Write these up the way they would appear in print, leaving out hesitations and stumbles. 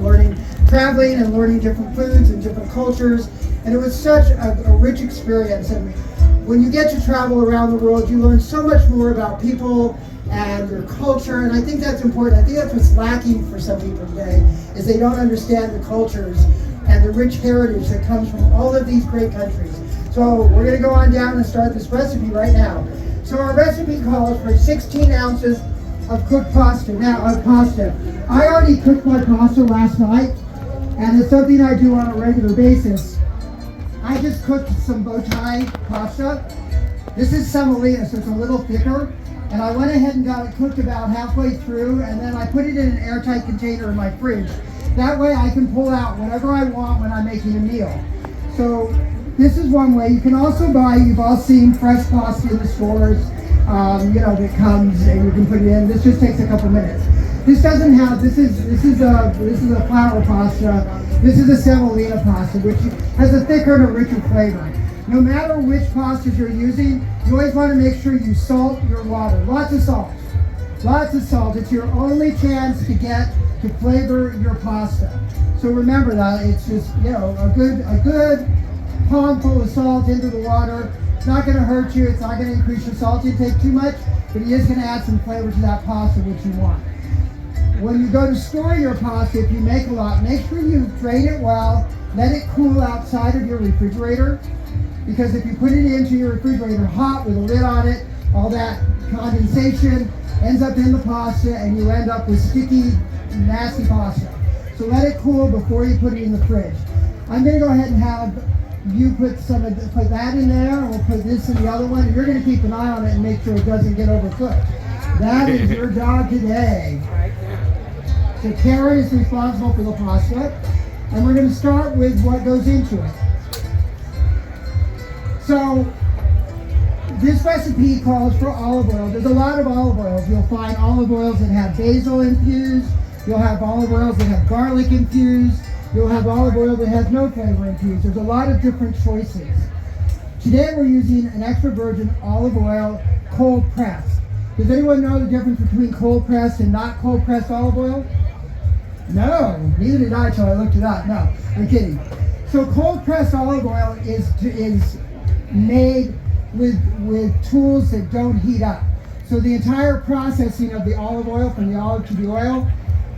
learning, traveling and learning different foods and different cultures. And it was such a rich experience. And when you get to travel around the world, you learn so much more about people and their culture. And I think that's important. I think that's what's lacking for some people today, is they don't understand the cultures and the rich heritage that comes from all of these great countries. So we're gonna go on down and start this recipe right now. So our recipe calls for 16 ounces of cooked pasta. I already cooked my pasta last night, and it's something I do on a regular basis. I just cooked some bow tie pasta. This is semolina, so it's a little thicker. And I went ahead and got it cooked about halfway through, and then I put it in an airtight container in my fridge. That way I can pull out whatever I want when I'm making a meal. So this is one way. You can also buy, you've all seen fresh pasta in the stores, that comes and you can put it in. This just takes a couple minutes. This doesn't have, this is a flour pasta. This is a semolina pasta, which has a thicker and a richer flavor. No matter which pastas you're using, you always want to make sure you salt your water. Lots of salt. Lots of salt. It's your only chance to get to flavor your pasta. So remember that. It's just, a good palm full of salt into the water. It's not going to hurt you. It's not going to increase your salt intake too much, but it is going to add some flavor to that pasta, which you want. When you go to store your pasta, if you make a lot, make sure you drain it well. Let it cool outside of your refrigerator, because if you put it into your refrigerator hot with a lid on it, all that condensation ends up in the pasta and you end up with sticky, nasty pasta. So let it cool before you put it in the fridge. I'm going to go ahead and have you put put that in there, and we'll put this in the other one. And you're going to keep an eye on it and make sure it doesn't get overcooked. That is your job today. So Karen is responsible for the pasta, and we're going to start with what goes into it. So this recipe calls for olive oil. There's a lot of olive oils. You'll find olive oils that have basil infused. You'll have olive oils that have garlic infused. You'll have olive oil that has no flavor infused. There's a lot of different choices. Today we're using an extra virgin olive oil cold pressed. Does anyone know the difference between cold pressed and not cold pressed olive oil? No, neither did I till I looked it up. No, I'm kidding. So cold pressed olive oil is made with tools that don't heat up. So the entire processing of the olive oil, from the olive to the oil,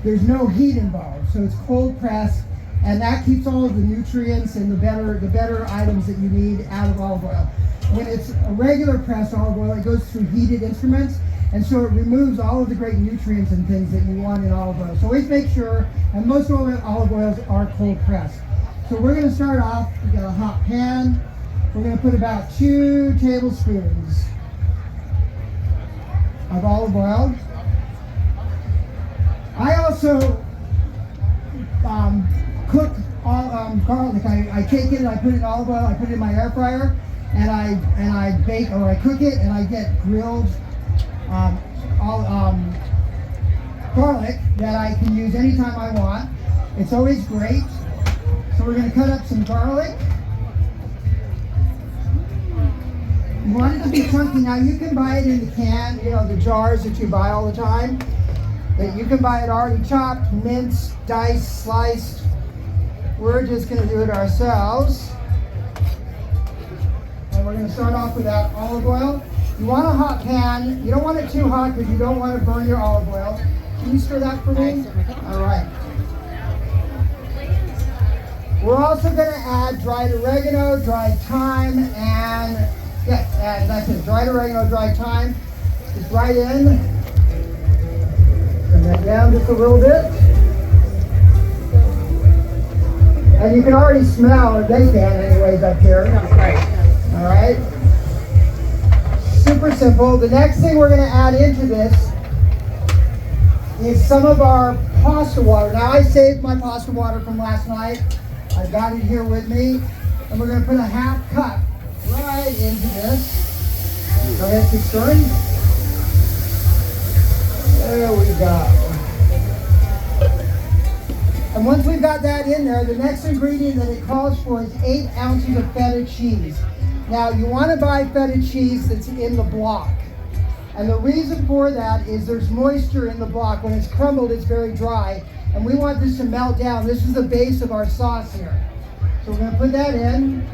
there's no heat involved. So it's cold pressed, and that keeps all of the nutrients and the better items that you need out of olive oil. When it's a regular pressed olive oil, it goes through heated instruments, and so it removes all of the great nutrients and things that you want in olive oil. So always make sure, and most olive oils are cold pressed. So we're going to start off, we got a hot pan. We're going to put about 2 tablespoons of olive oil. I also cook garlic. I take it and I put it in olive oil. I put it in my air fryer, and I bake, or I cook it, and I get grilled garlic that I can use anytime I want. It's always great. So we're going to cut up some garlic. You want it to be chunky. Now you can buy it in the can, the jars that you buy all the time. But you can buy it already chopped, minced, diced, sliced. We're just going to do it ourselves. And we're going to start off with that olive oil. You want a hot pan. You don't want it too hot because you don't want to burn your olive oil. Can you stir that for me? All right. We're also going to add dried oregano, dried thyme, and that's it. Dried oregano, dried thyme. Just right in. Turn that down just a little bit. And you can already smell, or they can anyways up here. All right. Super simple. The next thing we're going to add into this is some of our pasta water. Now I saved my pasta water from last night. I've got it here with me. And we're going to put a half cup right into this. Go ahead, keep stirring. There we go. And once we've got that in there, the next ingredient that it calls for is 8 ounces of feta cheese. Now, you want to buy feta cheese that's in the block. And the reason for that is there's moisture in the block. When it's crumbled, it's very dry. And we want this to melt down. This is the base of our sauce here. So we're going to put that in.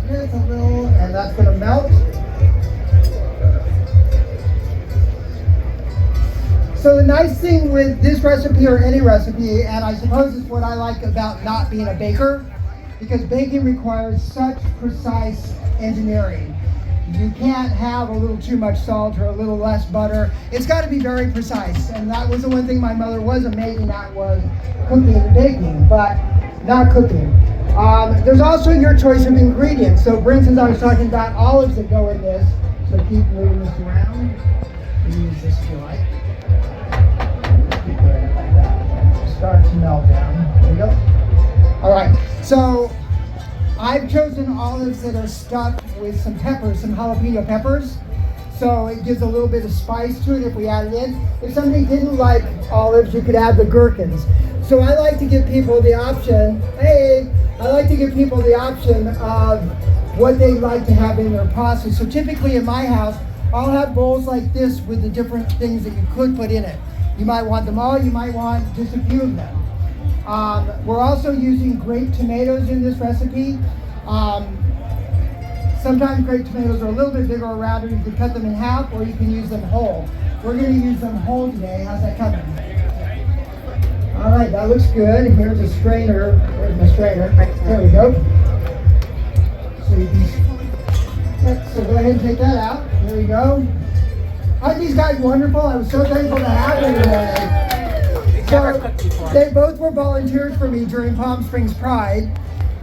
Just a little, and that's going to melt. So the nice thing with this recipe or any recipe, and I suppose it's what I like about not being a baker, because baking requires such precise engineering. You can't have a little too much salt or a little less butter. It's got to be very precise, and that was the one thing my mother was amazing at, was cooking and baking, but not cooking. There's also your choice of ingredients. So for instance, I was talking about olives that go in this, so keep moving this around. You use this if you like. Keep doing it like that. Start to melt down. There you go. All right, so I've chosen olives that are stuck with some peppers, some jalapeno peppers. So it gives a little bit of spice to it if we add it in. If somebody didn't like olives, you could add the gherkins. So I like to give people the option, of what they like to have in their pasta. So typically in my house, I'll have bowls like this with the different things that you could put in it. You might want them all, you might want just a few of them. We're also using grape tomatoes in this recipe. Sometimes grape tomatoes are a little bit bigger or rounder. You can cut them in half or you can use them whole. We're going to use them whole today. How's that coming? All right, that looks good. Here's a strainer. Where's my strainer? There we go. So you can, so go ahead and take that out. There we go. Aren't these guys wonderful? I was so thankful to have them today. So they both were volunteers for me during Palm Springs Pride.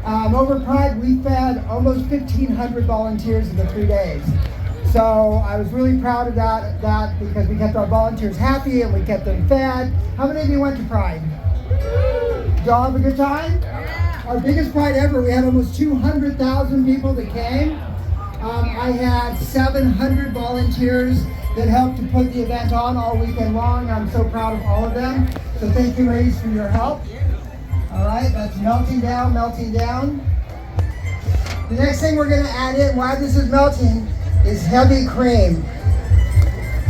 Over Pride, we fed almost 1,500 volunteers in the 3 days. So I was really proud of that because we kept our volunteers happy and we kept them fed. How many of you went to Pride? Did y'all have a good time? Yeah. Our biggest Pride ever. We had almost 200,000 people that came. I had 700 volunteers that helped to put the event on all weekend long. I'm so proud of all of them. So thank you, ladies, for your help. All right, that's melting down, melting down. The next thing we're going to add in while this is melting is heavy cream.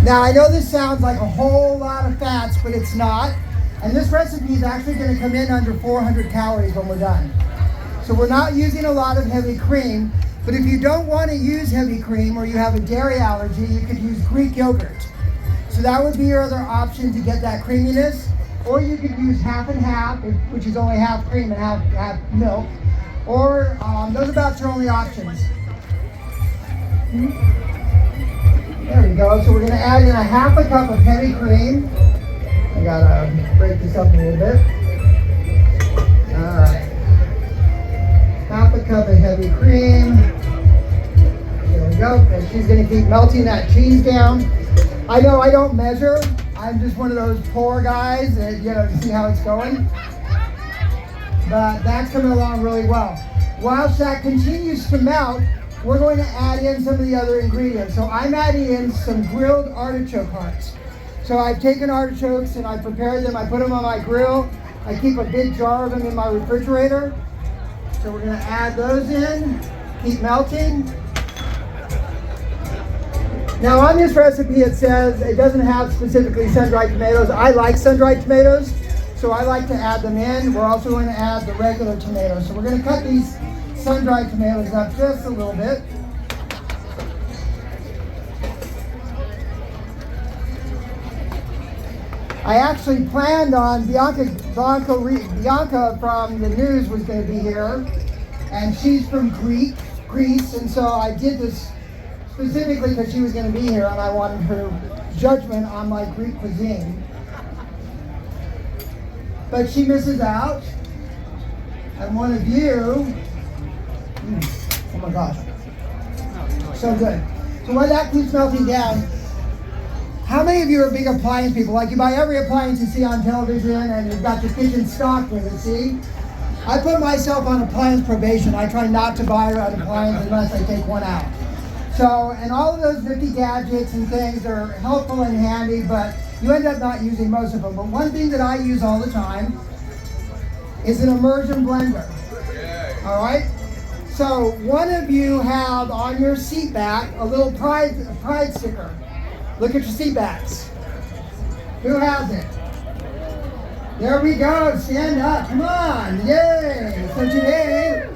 Now I know this sounds like a whole lot of fats, but it's not. And this recipe is actually going to come in under 400 calories when we're done. So we're not using a lot of heavy cream, but if you don't want to use heavy cream or you have a dairy allergy, you could use Greek yogurt. So that would be your other option to get that creaminess. Or you could use half and half, which is only half cream and half milk. Or those are about your only options. There we go. So we're going to add in a half a cup of heavy cream. I gotta break this up a little bit. All right. Half a cup of heavy cream. There we go. And she's going to keep melting that cheese down. I know I don't measure. I'm just one of those poor guys that, to see how it's going. But that's coming along really well. Whilst that continues to melt, we're going to add in some of the other ingredients. So I'm adding in some grilled artichoke hearts. So I've taken artichokes and I prepared them. I put them on my grill. I keep a big jar of them in my refrigerator. So we're going to add those in, keep melting. Now on this recipe it says it doesn't have specifically sun-dried tomatoes. I like sun-dried tomatoes, so I like to add them in. We're also going to add the regular tomatoes. So we're going to cut these sun-dried tomatoes up just a little bit. I actually planned on Bianca from the news was going to be here, and she's from Greece, and so I did this specifically because she was going to be here and I wanted her judgment on my Greek cuisine. But she misses out. And one of you, oh my gosh, so good. So while that keeps melting down, how many of you are big appliance people? Like you buy every appliance you see on television and you've got your kitchen stocked with it, see? I put myself on appliance probation. I try not to buy an appliance unless I take one out. So, and all of those nifty gadgets and things are helpful and handy, but you end up not using most of them. But one thing that I use all the time is an immersion blender. All right? So one of you have on your seat back a little pride sticker. Look at your seat backs. Who has it? There we go. Stand up. Come on. Yay. So today,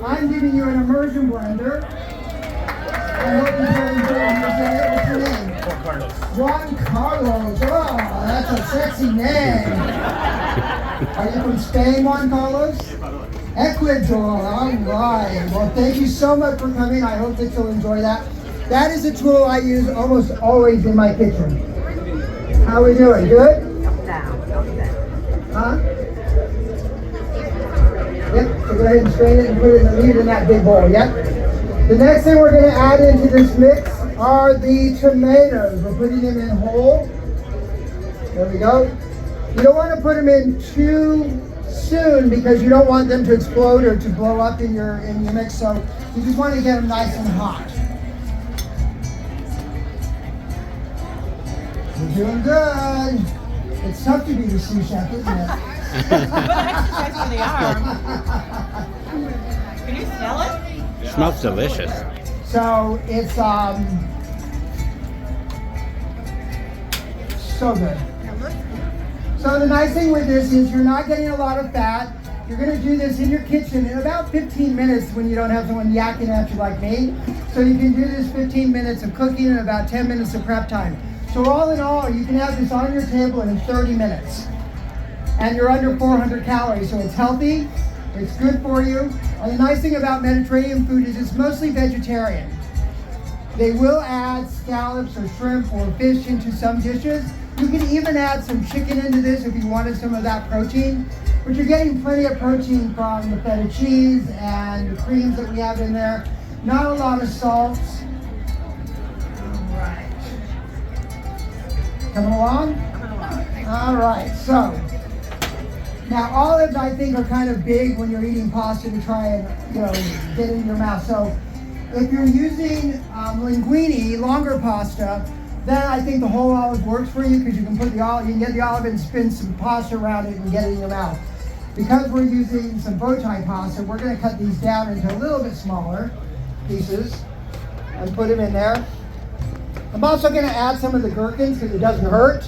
I'm giving you an immersion blender. I hope you really enjoy it. What's your name? Juan Carlos. Juan Carlos. Oh, that's a sexy name. Are you from Spain, Juan Carlos? Ecuador. All right. Well, thank you so much for coming. I hope that you'll enjoy that. That is a tool I use almost always in my kitchen. How are we doing? Good? Huh? Yep, so go ahead and strain it and put it in that big bowl, yep? The next thing we're going to add into this mix are the tomatoes. We're putting them in whole. There we go. You don't want to put them in too soon because you don't want them to explode or to blow up in your mix, so you just want to get them nice and hot. You're doing good. It's tough to be the sous chef, isn't it? What exercise for the arm? Can you smell it? Smells delicious. So it's so good. So the nice thing with this is you're not getting a lot of fat. You're going to do this in your kitchen in about 15 minutes when you don't have someone yakking at you like me. So you can do this 15 minutes of cooking and about 10 minutes of prep time. So all in all, you can have this on your table in 30 minutes. And you're under 400 calories, so it's healthy, it's good for you. And the nice thing about Mediterranean food is it's mostly vegetarian. They will add scallops or shrimp or fish into some dishes. You can even add some chicken into this if you wanted some of that protein. But you're getting plenty of protein from the feta cheese and the creams that we have in there. Not a lot of salt. All right. Coming along? All right, so now olives I think are kind of big when you're eating pasta to try and get in your mouth. So if you're using linguine, longer pasta, then I think the whole olive works for you because you can put the olive, you can get the olive and spin some pasta around it and get it in your mouth. Because we're using some bow tie pasta, we're going to cut these down into a little bit smaller pieces and put them in there. I'm also going to add some of the gherkins because it doesn't hurt.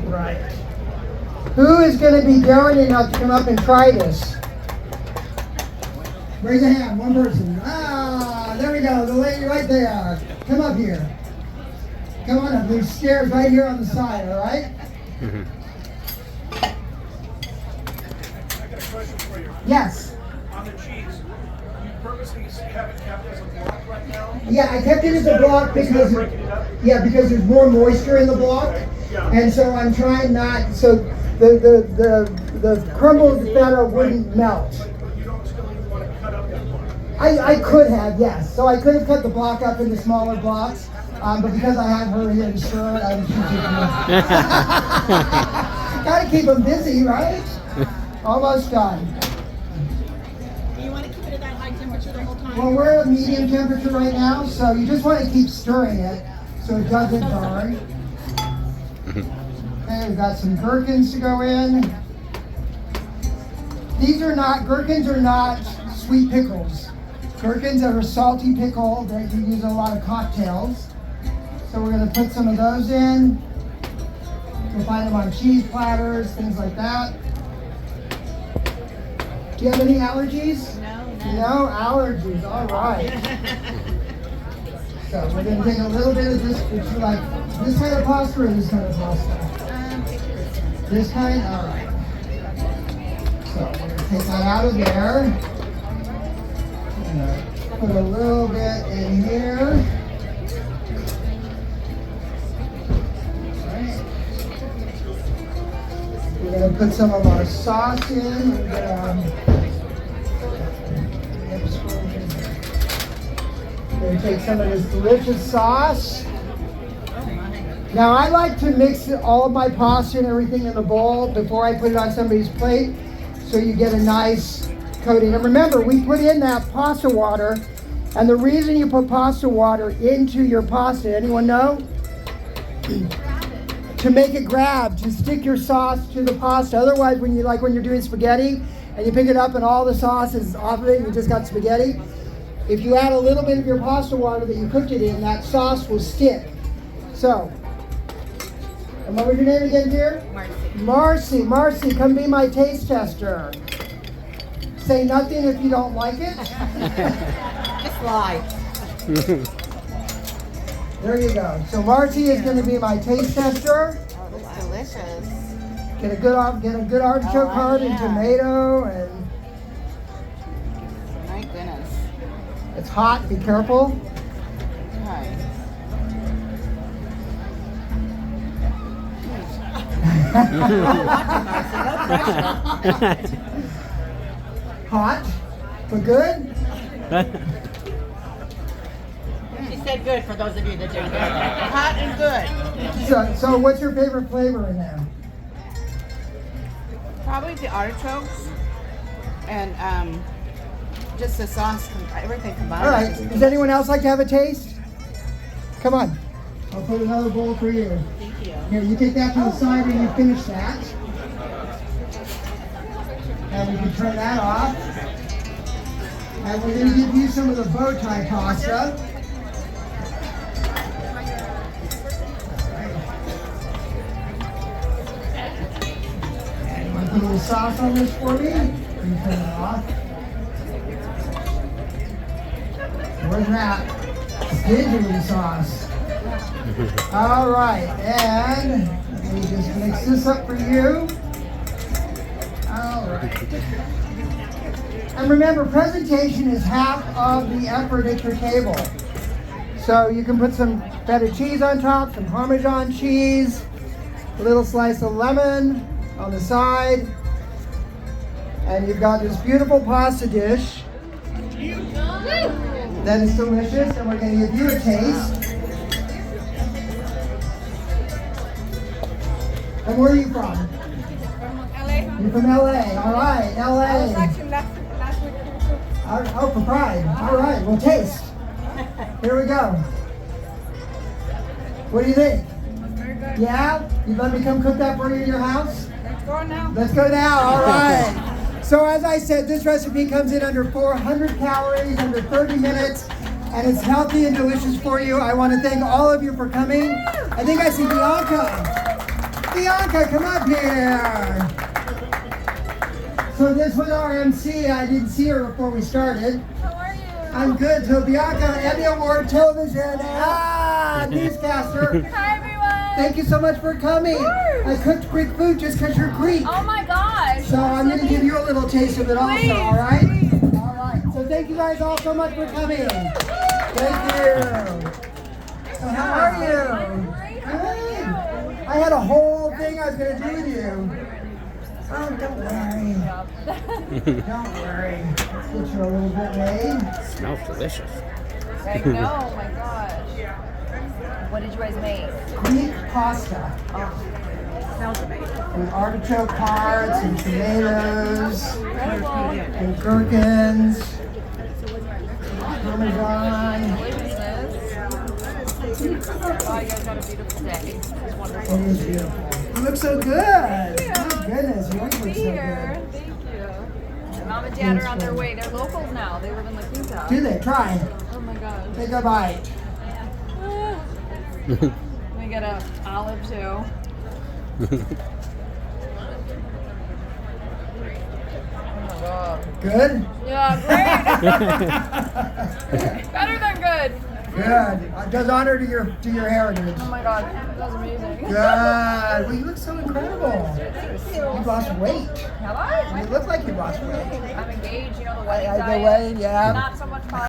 Right. Who is going to be daring enough to come up and try this? Raise a hand, one person. Ah, there we go, the lady right there. Come up here. Come on up, there's stairs right here on the side, all right? I got a question for you. Yes. On the cheese, you purposely have it kept as a block right now? Yeah, I kept it as a block because because there's more moisture in the block, and so I'm trying not so the crumbled feta wouldn't melt. But you don't still even want to cut up that block? I could have, yes. So I could have cut the block up into smaller blocks, but because I have her here to stir it, I was keeping Gotta keep them busy, right? Almost done. You want to keep it at that high temperature the whole time? Well, we're at medium temperature right now, so you just want to keep stirring it so it doesn't burn. Okay, we've got some gherkins to go in. Gherkins are not sweet pickles. Gherkins are a salty pickle that you use in a lot of cocktails. So we're going to put some of those in. You'll find them on cheese platters, things like that. Do you have any allergies? No allergies, all right. So we're going to take a little bit of this. Would you like this kind of pasta or this kind of pasta? This kind? All right. So we're going to take that out of there. I'm going to put a little bit in here. We're going to put some of our sauce in. We're going to take some of this delicious sauce. Now I like to mix all of my pasta and everything in a bowl before I put it on somebody's plate so you get a nice coating. And remember, we put in that pasta water, and the reason you put pasta water into your pasta, anyone know? To make it grab, to stick your sauce to the pasta. Otherwise, when you're doing spaghetti and you pick it up and all the sauce is off of it and you just got spaghetti, if you add a little bit of your pasta water that you cooked it in, that sauce will stick. So, And what was your name again, dear? Marcy. Marcy, come be my taste tester. Say nothing if you don't like it. Just lie. There you go. So Marcy is going to be my taste tester. Oh, that's delicious. Get a good artichoke heart and yeah. tomato, and My goodness. it's hot. Be careful. Right. Hot, but good. She said good for those of you that didn't hear that. Hot and good. So what's your favorite flavor in there? Probably the artichokes and just the sauce, everything combined. All right. Does anyone else like to have a taste? Come on. I'll put another bowl for you. Thank you. Here, you take that to the side when you finish that. And we can turn that off. And we're going to give you some of the bow tie pasta. And you want to put a little sauce on this for me? You can turn it off. Where's that? Stingy sauce. All right, and let me just mix this up for you. All right. And remember, presentation is half of the effort at your table. So you can put some feta cheese on top, some Parmesan cheese, a little slice of lemon on the side, and you've got this beautiful pasta dish that is delicious, and we're going to give you a taste. And where are you from? From LA. You're from LA. All right, I was LA. actually last week. Oh, for pride. All right, well, taste. Here we go. What do you think? Very good. Yeah? You'd let me come cook that for you in your house? Let's go now. Let's go now. All right. So as I said, this recipe comes in under 400 calories, under 30 minutes, and it's healthy and delicious for you. I want to thank all of you for coming. I think I see Bianca. Bianca, come up here. So this was our MC. I didn't see her before we started. How are you? I'm good. So Bianca, Emmy Award television newscaster. Hi everyone. Thank you so much for coming. course. I cooked Greek food just because you're Greek. Oh my gosh. So I'm going to give you a little taste of it also, Please, all right? please. All right. So thank you guys all so much for coming. Thank you. So how are you? I'm great. How are Good. you? I had a whole thing I was going to do with you. Oh, don't worry. Don't worry. Let's get you a little bit made. Smells delicious. I know. Oh my gosh. What did you guys make? Greek pasta Smells amazing. with artichoke hearts and tomatoes Incredible. and gherkins, Parmesan. Deliciousness. Oh, you guys had a beautiful day. It's wonderful. It is beautiful. You look so good. you. My goodness, you always Be look so here. good. Thank you. Mom and Dad are on their way. They're locals now. They live in La Quinta. Do they? Try. Oh my gosh. Take a bite. Let me get an olive too. Oh my god. Good? Yeah, great. Better than good. Good. It does honor to your heritage. Oh my god, that was amazing. Good. Well, you look so incredible. Thank you. You lost weight. Have I? You look like you lost weight. I'm engaged, you know, the I wedding the diet. way, yeah. Not so much